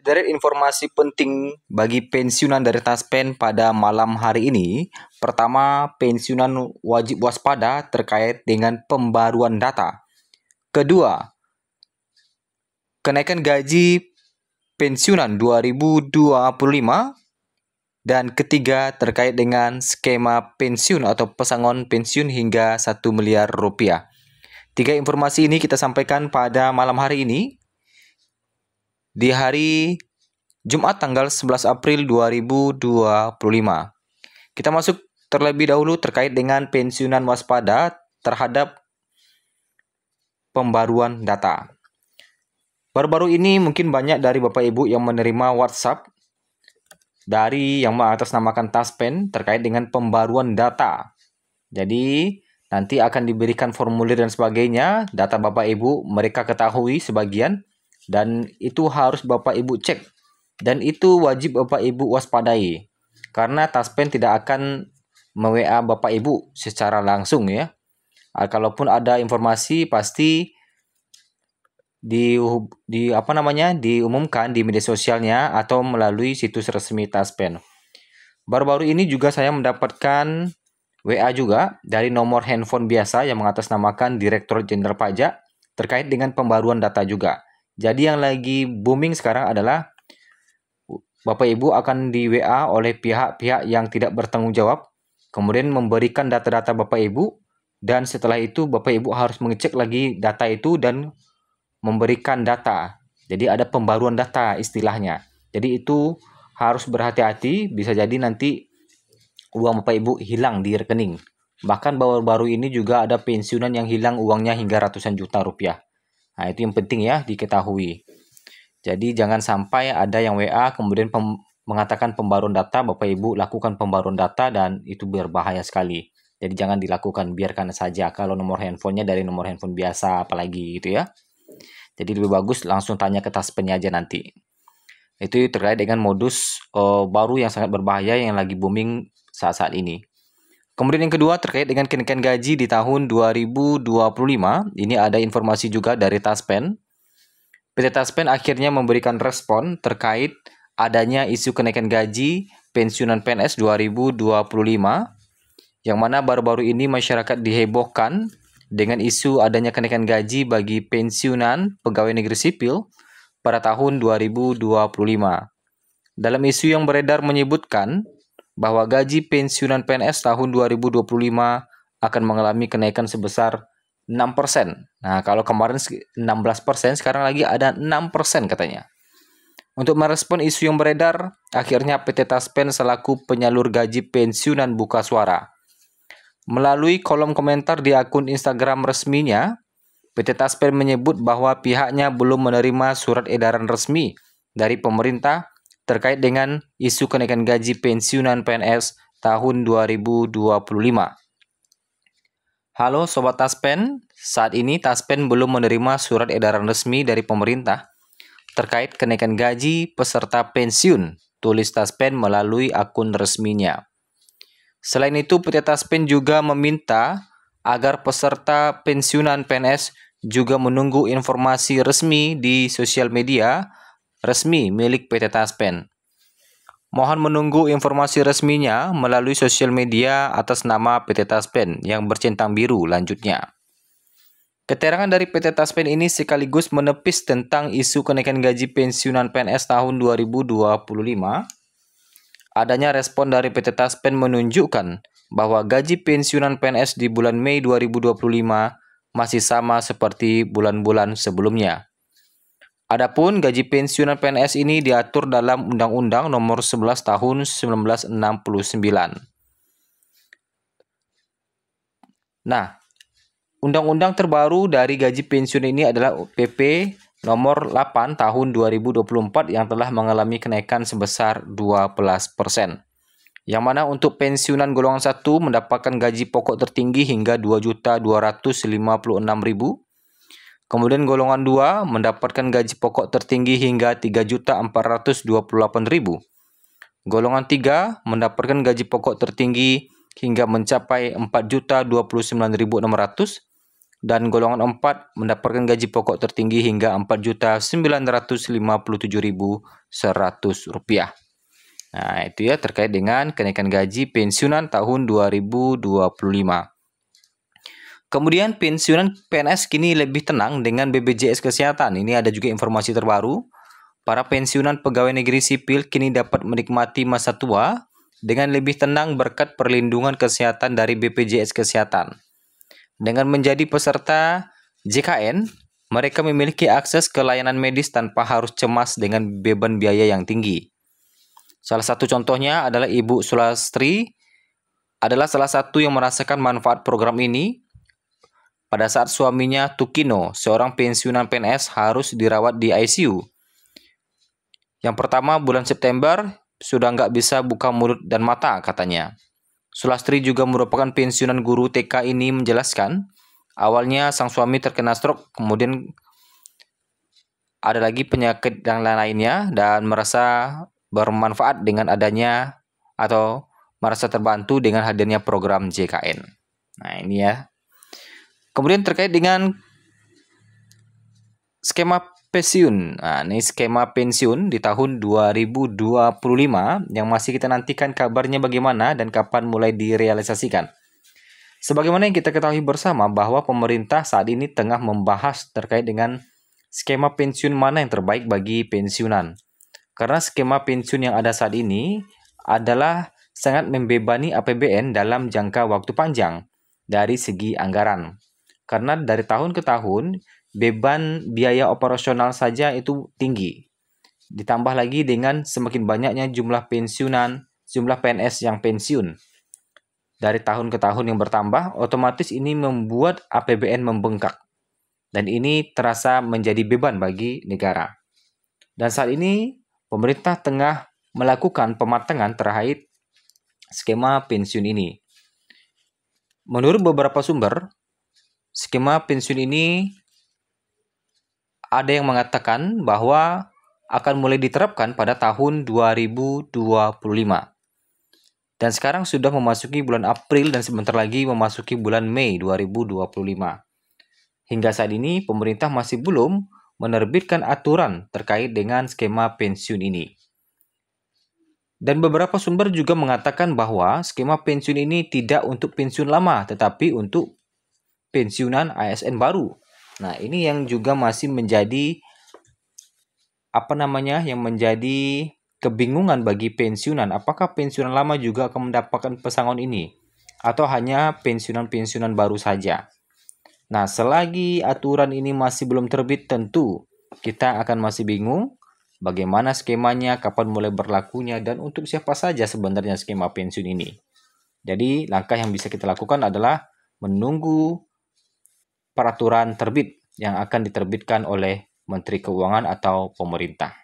Dari informasi penting bagi pensiunan dari Taspen pada malam hari ini. Pertama, pensiunan wajib waspada terkait dengan pembaruan data. Kedua, kenaikan gaji pensiunan 2025. Dan ketiga, terkait dengan skema pensiun atau pesangon pensiun hingga 1 miliar rupiah. 3 informasi ini kita sampaikan pada malam hari ini. Di hari Jumat tanggal 11 April 2025. Kita masuk terlebih dahulu terkait dengan pensiunan waspada terhadap pembaruan data. Baru-baru ini mungkin banyak dari Bapak Ibu yang menerima WhatsApp dari yang mengatasnamakan Taspen terkait dengan pembaruan data. Jadi nanti akan diberikan formulir dan sebagainya, data Bapak Ibu mereka ketahui sebagian, dan itu harus Bapak Ibu cek. Dan itu wajib Bapak Ibu waspadai. Karena Taspen tidak akan me-WA Bapak Ibu secara langsung ya. Kalaupun ada informasi pasti diumumkan di media sosialnya atau melalui situs resmi Taspen. Baru-baru ini juga saya mendapatkan WA juga dari nomor handphone biasa yang mengatasnamakan Direktur Jenderal Pajak terkait dengan pembaruan data juga. Jadi yang lagi booming sekarang adalah Bapak Ibu akan di WA oleh pihak-pihak yang tidak bertanggung jawab, kemudian memberikan data-data Bapak Ibu, dan setelah itu Bapak Ibu harus mengecek lagi data itu dan memberikan data. Jadi ada pembaruan data istilahnya. Jadi itu harus berhati-hati, bisa jadi nanti uang Bapak Ibu hilang di rekening. Bahkan baru-baru ini juga ada pensiunan yang hilang uangnya hingga ratusan juta rupiah. Nah, itu yang penting ya diketahui. Jadi jangan sampai ada yang WA kemudian mengatakan pembaruan data, Bapak Ibu lakukan pembaruan data dan itu berbahaya sekali. Jadi jangan dilakukan, biarkan saja kalau nomor handphonenya dari nomor handphone biasa apalagi gitu ya. Jadi lebih bagus langsung tanya ke Taspennya aja nanti. Itu terkait dengan modus baru yang sangat berbahaya yang lagi booming saat-saat ini. Kemudian yang kedua terkait dengan kenaikan gaji di tahun 2025. Ini ada informasi juga dari Taspen. PT Taspen akhirnya memberikan respon terkait adanya isu kenaikan gaji pensiunan PNS 2025. Yang mana baru-baru ini masyarakat dihebohkan dengan isu adanya kenaikan gaji bagi pensiunan pegawai negeri sipil pada tahun 2025. Dalam isu yang beredar menyebutkan bahwa gaji pensiunan PNS tahun 2025 akan mengalami kenaikan sebesar 6%. Nah, kalau kemarin 16%, sekarang lagi ada 6% katanya. Untuk merespon isu yang beredar, akhirnya PT Taspen selaku penyalur gaji pensiunan buka suara. Melalui kolom komentar di akun Instagram resminya, PT Taspen menyebut bahwa pihaknya belum menerima surat edaran resmi dari pemerintah terkait dengan isu kenaikan gaji pensiunan PNS tahun 2025. Halo Sobat Taspen, saat ini Taspen belum menerima surat edaran resmi dari pemerintah terkait kenaikan gaji peserta pensiun, tulis Taspen melalui akun resminya. Selain itu, PT Taspen juga meminta agar peserta pensiunan PNS juga menunggu informasi resmi di sosial media resmi milik PT Taspen. Mohon menunggu informasi resminya melalui sosial media atas nama PT Taspen yang bercentang biru lanjutnya. Keterangan dari PT Taspen ini sekaligus menepis tentang isu kenaikan gaji pensiunan PNS tahun 2025. Adanya respon dari PT Taspen menunjukkan bahwa gaji pensiunan PNS di bulan Mei 2025 masih sama seperti bulan-bulan sebelumnya. Adapun gaji pensiunan PNS ini diatur dalam Undang-Undang Nomor 11 Tahun 1969. Nah, undang-undang terbaru dari gaji pensiun ini adalah PP Nomor 8 Tahun 2024 yang telah mengalami kenaikan sebesar 12%. Yang mana untuk pensiunan golongan 1 mendapatkan gaji pokok tertinggi hingga 2.256.000. Kemudian golongan 2 mendapatkan gaji pokok tertinggi hingga 3.428.000. Golongan 3 mendapatkan gaji pokok tertinggi hingga mencapai 4.029.600 dan golongan 4 mendapatkan gaji pokok tertinggi hingga 4.957.900. Rp100. Nah, itu ya terkait dengan kenaikan gaji pensiunan tahun 2025. Kemudian pensiunan PNS kini lebih tenang dengan BPJS Kesehatan. Ini ada juga informasi terbaru. Para pensiunan pegawai negeri sipil kini dapat menikmati masa tua dengan lebih tenang berkat perlindungan kesehatan dari BPJS Kesehatan. Dengan menjadi peserta JKN, mereka memiliki akses ke layanan medis tanpa harus cemas dengan beban biaya yang tinggi. Salah satu contohnya adalah Ibu Sulastri adalah salah satu yang merasakan manfaat program ini pada saat suaminya Tukino, seorang pensiunan PNS, harus dirawat di ICU. Yang pertama, bulan September, sudah nggak bisa buka mulut dan mata, katanya. Sulastri juga merupakan pensiunan guru TK ini menjelaskan, awalnya sang suami terkena stroke, kemudian ada lagi penyakit yang lainnya, dan merasa bermanfaat dengan adanya atau merasa terbantu dengan hadirnya program JKN. Nah, ini ya. Kemudian terkait dengan skema pensiun. Nah, ini skema pensiun di tahun 2025 yang masih kita nantikan kabarnya bagaimana dan kapan mulai direalisasikan. Sebagaimana yang kita ketahui bersama bahwa pemerintah saat ini tengah membahas terkait dengan skema pensiun mana yang terbaik bagi pensiunan. Karena skema pensiun yang ada saat ini adalah sangat membebani APBN dalam jangka waktu panjang dari segi anggaran. Karena dari tahun ke tahun, beban biaya operasional saja itu tinggi. Ditambah lagi dengan semakin banyaknya jumlah PNS yang pensiun. Dari tahun ke tahun yang bertambah, otomatis ini membuat APBN membengkak. Dan ini terasa menjadi beban bagi negara. Dan saat ini, pemerintah tengah melakukan pematangan terkait skema pensiun ini. Menurut beberapa sumber, skema pensiun ini ada yang mengatakan bahwa akan mulai diterapkan pada tahun 2025. Dan sekarang sudah memasuki bulan April dan sebentar lagi memasuki bulan Mei 2025. Hingga saat ini pemerintah masih belum menerbitkan aturan terkait dengan skema pensiun ini. Dan beberapa sumber juga mengatakan bahwa skema pensiun ini tidak untuk pensiun lama, tetapi untuk pensiunan ASN baru. Nah, ini yang juga masih menjadi yang menjadi kebingungan bagi pensiunan. Apakah pensiunan lama juga akan mendapatkan pesangon ini atau hanya pensiunan-pensiunan baru saja? Nah, selagi aturan ini masih belum terbit, tentu kita akan masih bingung bagaimana skemanya, kapan mulai berlakunya, dan untuk siapa saja sebenarnya skema pensiun ini. Jadi, langkah yang bisa kita lakukan adalah menunggu peraturan terbit yang akan diterbitkan oleh Menteri Keuangan atau pemerintah.